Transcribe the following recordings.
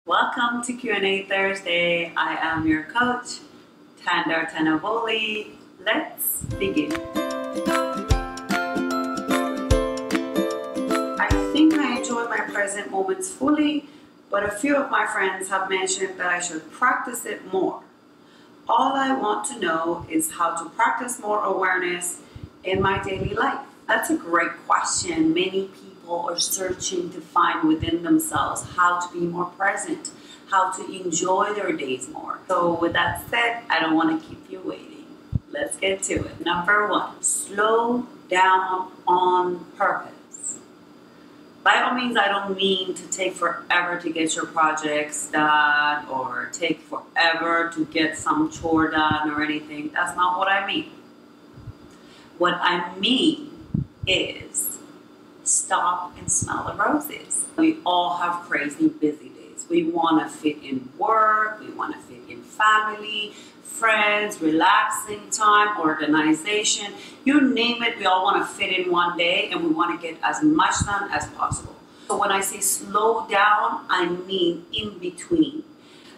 Welcome to Q&A Thursday. I am your coach, Tandar. Let's begin. I think I enjoy my present moments fully, but a few of my friends have mentioned that I should practice it more. All I want to know is how to practice more awareness in my daily life. That's a great question. Many people are searching to find within themselves how to be more present, how to enjoy their days more. So with that said, I don't want to keep you waiting. Let's get to it. Number one, slow down on purpose. By all means, I don't mean to take forever to get your projects done or take forever to get some chore done or anything. That's not what I mean. What I mean is stop and smell the roses. We all have crazy busy days. We want to fit in work, we want to fit in family, friends, relaxing time, organization, you name it, we all want to fit in one day and we want to get as much done as possible. So when I say slow down, I mean in between.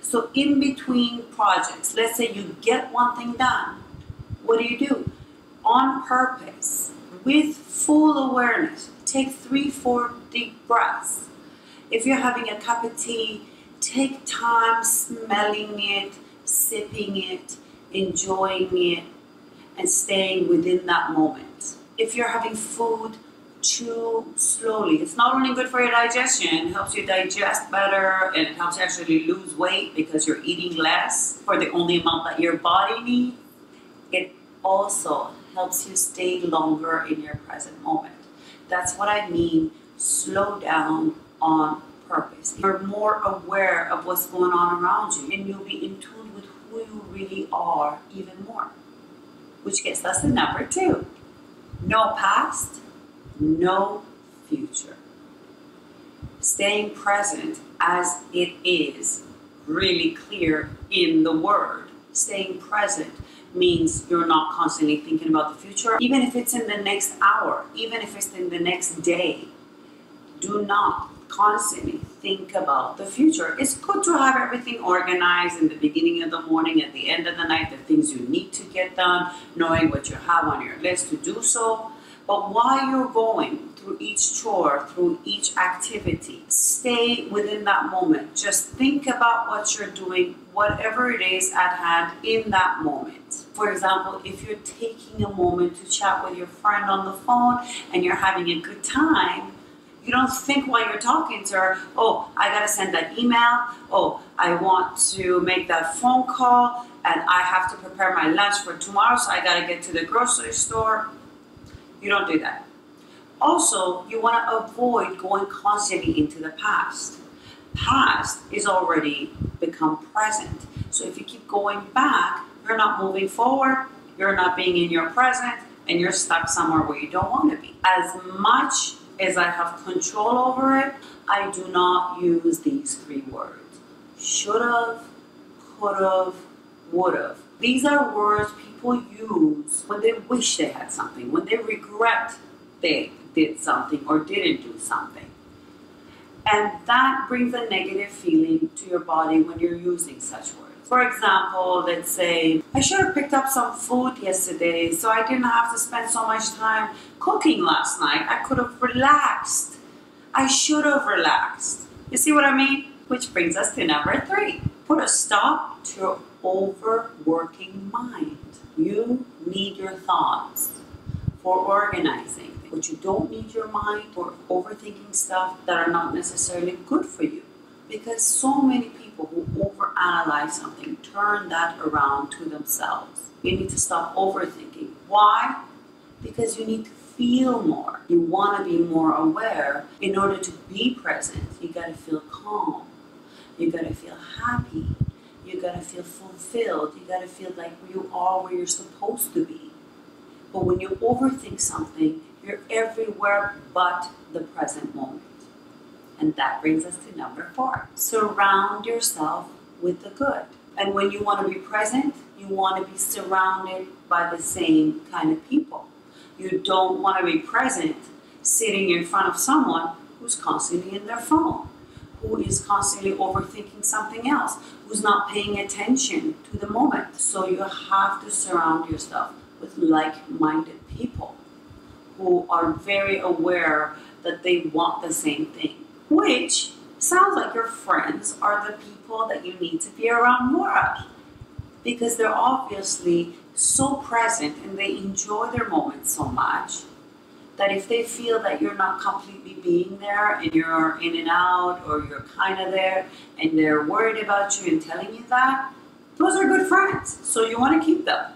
So in between projects, let's say you get one thing done, what do? On purpose, with full awareness, take 3-4 deep breaths. If you're having a cup of tea, take time smelling it, sipping it, enjoying it, and staying within that moment. If you're having food, chew slowly. It's not only good for your digestion, it helps you digest better, and it helps you actually lose weight because you're eating less for the only amount that your body needs. It also helps you stay longer in your present moment. That's what I mean, slow down on purpose. You're more aware of what's going on around you, and you'll be in tune with who you really are even more. Which gets us to number 2. No past, no future. Staying present as it is, really clear in the word. Staying present means you're not constantly thinking about the future. Even if it's in the next hour, even if it's in the next day, do not constantly think about the future. It's good to have everything organized in the beginning of the morning, at the end of the night, the things you need to get done, knowing what you have on your list to do so. But while you're going through each chore, through each activity, stay within that moment. Just think about what you're doing, whatever it is at hand in that moment. For example, if you're taking a moment to chat with your friend on the phone and you're having a good time, you don't think while you're talking to her, oh, I gotta send that email, oh, I want to make that phone call, and I have to prepare my lunch for tomorrow, so I gotta get to the grocery store. You don't do that. Also, you want to avoid going constantly into the past. Past is already become present. So if you keep going back, you're not moving forward, you're not being in your present, and you're stuck somewhere where you don't want to be. As much as I have control over it, I do not use these 3 words. Should've, could've, would've. These are words people use when they wish they had something, when they regret they did something or didn't do something. And that brings a negative feeling to your body when you're using such words. For example, let's say, I should have picked up some food yesterday so I didn't have to spend so much time cooking last night. I could have relaxed. I should have relaxed. You see what I mean? Which brings us to number 3. Put a stop to your overworking mind. You need your thoughts for organizing, but you don't need your mind for overthinking stuff that are not necessarily good for you. Because so many people who overanalyze something turn that around to themselves. You need to stop overthinking. Why? Because you need to feel more. You want to be more aware. In order to be present, you got to feel calm. You got to feel happy. You got to feel fulfilled. You got to feel like you are where you're supposed to be. But when you overthink something, you're everywhere but the present moment. And that brings us to number 4. Surround yourself with the good. And when you want to be present, you want to be surrounded by the same kind of people. You don't want to be present sitting in front of someone who's constantly in their phone, who is constantly overthinking something else, who's not paying attention to the moment. So you have to surround yourself with like-minded people who are very aware that they want the same thing, which sounds like your friends are the people that you need to be around more of, because they're obviously so present and they enjoy their moments so much that if they feel that you're not completely being there and you're in and out, or you're kind of there and they're worried about you and telling you that, those are good friends. So you want to keep them.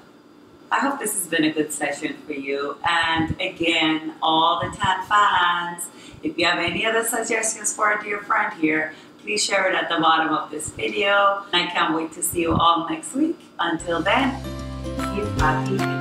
I hope this has been a good session for you. And again, all the Tan fans, if you have any other suggestions for a dear friend here, please share it at the bottom of this video. I can't wait to see you all next week. Until then, keep happy.